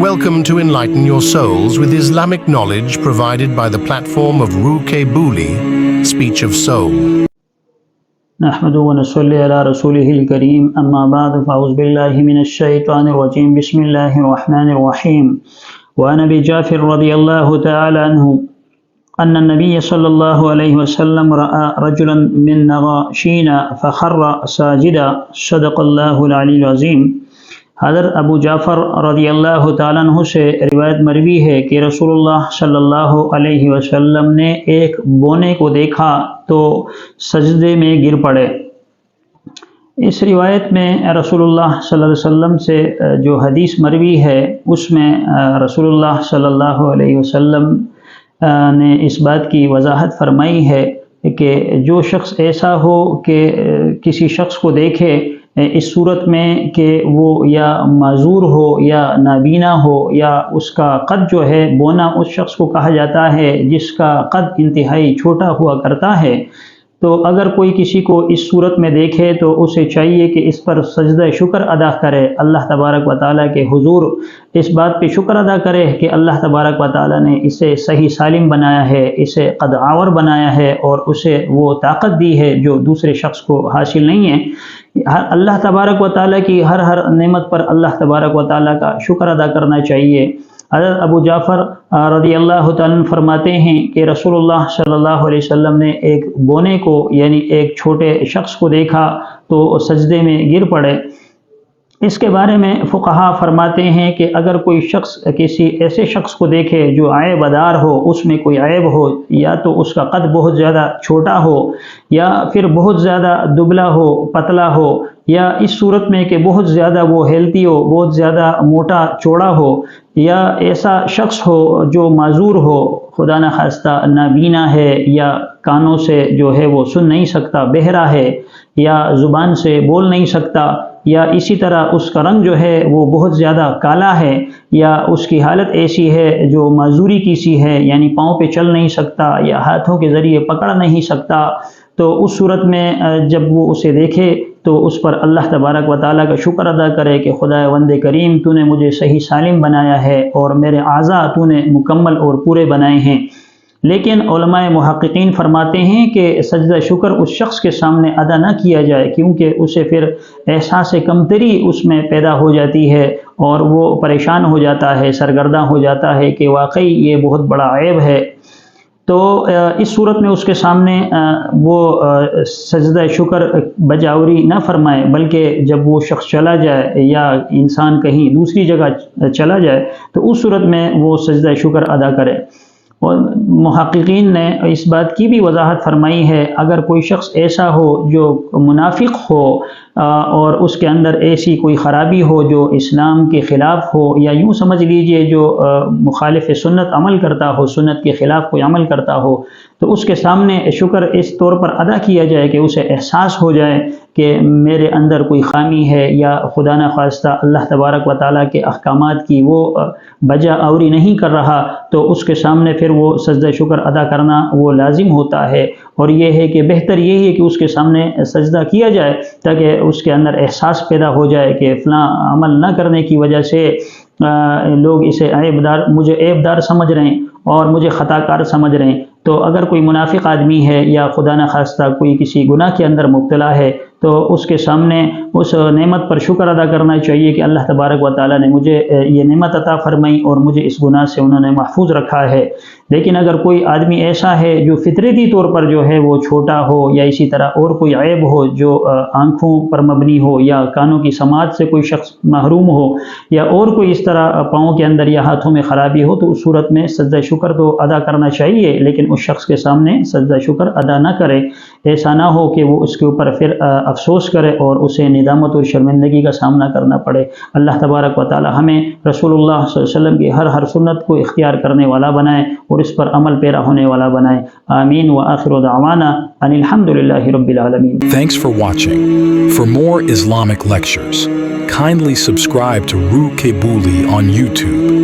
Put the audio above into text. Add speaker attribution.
Speaker 1: Welcome to enlighten your souls with Islamic knowledge provided by the platform of Rooh Booli, Speech of Soul.
Speaker 2: نحمده ونصلي على رسوله الكريم أما بعد فأعوذ بالله من الشيطان الرجيم بسم الله الرحمن الرحيم وعن أبي جعفر رضي الله تعالى عنه أن النبي صلى الله عليه وسلم رأى رجلا من نغاشين فخر ساجدا صدق الله العلي العظيم۔ حضرت ابو جعفر رضی اللہ تعالیٰ عنہ سے روایت مروی ہے کہ رسول اللہ صلی اللہ علیہ وسلم نے ایک بونے کو دیکھا تو سجدے میں گر پڑے۔ اس روایت میں رسول اللہ صلی اللہ علیہ وسلم سے جو حدیث مروی ہے اس میں رسول اللہ صلی اللہ علیہ وسلم نے اس بات کی وضاحت فرمائی ہے کہ جو شخص ایسا ہو کہ کسی شخص کو دیکھے اس صورت میں کہ وہ یا معذور ہو یا نابینا ہو یا اس کا قد جو ہے بونا اس شخص کو کہا جاتا ہے جس کا قد انتہائی چھوٹا ہوا کرتا ہے، تو اگر کوئی کسی کو اس صورت میں دیکھے تو اسے چاہیے کہ اس پر سجدہ شکر ادا کرے، اللہ تبارک و تعالیٰ کے حضور اس بات پہ شکر ادا کرے کہ اللہ تبارک و تعالیٰ نے اسے صحیح سالم بنایا ہے، اسے قد آور بنایا ہے اور اسے وہ طاقت دی ہے جو دوسرے شخص کو حاصل نہیں ہے۔ اللہ تبارک و تعالیٰ کی ہر نعمت پر اللہ تبارک و تعالیٰ کا شکر ادا کرنا چاہیے۔ حضرت ابو جعفر رضی اللہ تعالیٰ عنہ فرماتے ہیں کہ رسول اللہ صلی اللہ علیہ وسلم نے ایک بونے کو یعنی ایک چھوٹے شخص کو دیکھا تو سجدے میں گر پڑے۔ اس کے بارے میں فقہا فرماتے ہیں کہ اگر کوئی شخص کسی ایسے شخص کو دیکھے جو عیب دار ہو، اس میں کوئی عیب ہو، یا تو اس کا قد بہت زیادہ چھوٹا ہو یا پھر بہت زیادہ دبلا ہو، پتلا ہو، یا اس صورت میں کہ بہت زیادہ وہ ہیلتھی ہو، بہت زیادہ موٹا چوڑا ہو، یا ایسا شخص ہو جو معذور ہو، خدا نخواستہ نابینا ہے یا کانوں سے جو ہے وہ سن نہیں سکتا، بہرا ہے یا زبان سے بول نہیں سکتا، یا اسی طرح اس کا رنگ جو ہے وہ بہت زیادہ کالا ہے، یا اس کی حالت ایسی ہے جو معذوری کی سی ہے، یعنی پاؤں پہ چل نہیں سکتا یا ہاتھوں کے ذریعے پکڑ نہیں سکتا، تو اس صورت میں جب وہ اسے دیکھے تو اس پر اللہ تبارک و تعالیٰ کا شکر ادا کرے کہ خدا وند کریم تو نے مجھے صحیح سالم بنایا ہے اور میرے اعضاء تو نے مکمل اور پورے بنائے ہیں۔ لیکن علماء محققین فرماتے ہیں کہ سجدہ شکر اس شخص کے سامنے ادا نہ کیا جائے، کیونکہ اسے پھر احساس کمتری اس میں پیدا ہو جاتی ہے اور وہ پریشان ہو جاتا ہے، سرگرداں ہو جاتا ہے کہ واقعی یہ بہت بڑا عیب ہے۔ تو اس صورت میں اس کے سامنے وہ سجدہ شکر بجاوری نہ فرمائے، بلکہ جب وہ شخص چلا جائے یا انسان کہیں دوسری جگہ چلا جائے تو اس صورت میں وہ سجدہ شکر ادا کرے۔ اور محققین نے اس بات کی بھی وضاحت فرمائی ہے، اگر کوئی شخص ایسا ہو جو منافق ہو اور اس کے اندر ایسی کوئی خرابی ہو جو اسلام کے خلاف ہو، یا یوں سمجھ لیجئے جو مخالف سنت عمل کرتا ہو، سنت کے خلاف کوئی عمل کرتا ہو، تو اس کے سامنے شکر اس طور پر ادا کیا جائے کہ اسے احساس ہو جائے کہ میرے اندر کوئی خامی ہے یا خدا نخواستہ اللہ تبارک و تعالیٰ کے احکامات کی وہ بجا آوری نہیں کر رہا، تو اس کے سامنے پھر وہ سجدہ شکر ادا کرنا وہ لازم ہوتا ہے۔ اور یہ ہے کہ بہتر یہی ہے کہ اس کے سامنے سجدہ کیا جائے تاکہ اس کے اندر احساس پیدا ہو جائے کہ فلاں عمل نہ کرنے کی وجہ سے لوگ اسے مجھے عیب دار سمجھ رہے ہیں اور مجھے خطا کار سمجھ رہے ہیں۔ تو اگر کوئی منافق آدمی ہے یا خدا نخواستہ کوئی کسی گناہ کے اندر مبتلا ہے تو اس کے سامنے اس نعمت پر شکر ادا کرنا چاہیے کہ اللہ تبارک و تعالیٰ نے مجھے یہ نعمت عطا فرمائی اور مجھے اس گناہ سے انہوں نے محفوظ رکھا ہے۔ لیکن اگر کوئی آدمی ایسا ہے جو فطرتی طور پر جو ہے وہ چھوٹا ہو، یا اسی طرح اور کوئی عیب ہو جو آنکھوں پر مبنی ہو، یا کانوں کی سماعت سے کوئی شخص محروم ہو، یا اور کوئی اس طرح پاؤں کے اندر یا ہاتھوں میں خرابی ہو، تو اس صورت میں سجدہ شکر تو ادا کرنا چاہیے، لیکن اس شخص کے سامنے سجدہ شکر ادا نہ کرے۔ ایسا نہ ہو کہ وہ اس کے اوپر پھر افسوس کرے اور اسے ندامت اور شرمندگی کا سامنا کرنا پڑے۔ اللہ تبارک و تعالی ہمیں رسول اللہ صلی اللہ علیہ وسلم کی ہر سنت کو اختیار کرنے والا بنائے اور اس پر عمل پیرا ہونے والا بنائے۔ آمین وآخر دعوانا ان الحمد للہ رب العالمین۔
Speaker 3: Thanks for watching. For more Islamic lectures, kindly subscribe to Rooh Booli on YouTube.